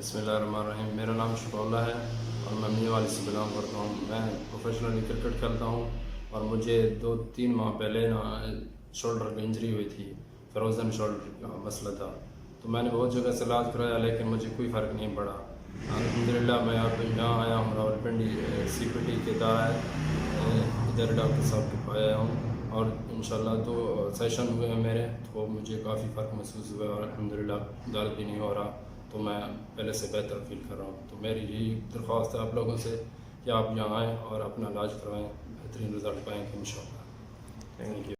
बिस्मिल्लाहिर्रहमानिर्रहीम। मेरा नाम शुकौला है और मैं मियाँवाली से बिलोंग करता हूँ। मैं प्रोफेशनली क्रिकेट खेलता हूँ और मुझे 2-3 माह पहले ना शोल्डर की इंजरी हुई थी, फ्रोज़न शोल्डर का मसला था। तो मैंने बहुत जगह से इलाज कराया लेकिन मुझे कोई फ़र्क नहीं पड़ा। अल्हम्दुलिल्लाह मैं अब यहाँ आया हूँ, रावलपिंडी CPT के तहत इधर डॉक्टर साहब के पास आया हूँ और इंशाल्लाह 2 सेशन हुए हैं मेरे, तो मुझे काफ़ी फ़र्क महसूस हुआ और अल्हम्दुलिल्लाह दर्द भी नहीं हो रहा। तो मैं पहले से बेहतर फील कर रहा हूँ। तो मेरी यही दरख्वास्त है आप लोगों से कि आप यहाँ आएँ और अपना इलाज करवाएँ, बेहतरीन रिज़ल्ट पाएँगे इंशाल्लाह। Thank you.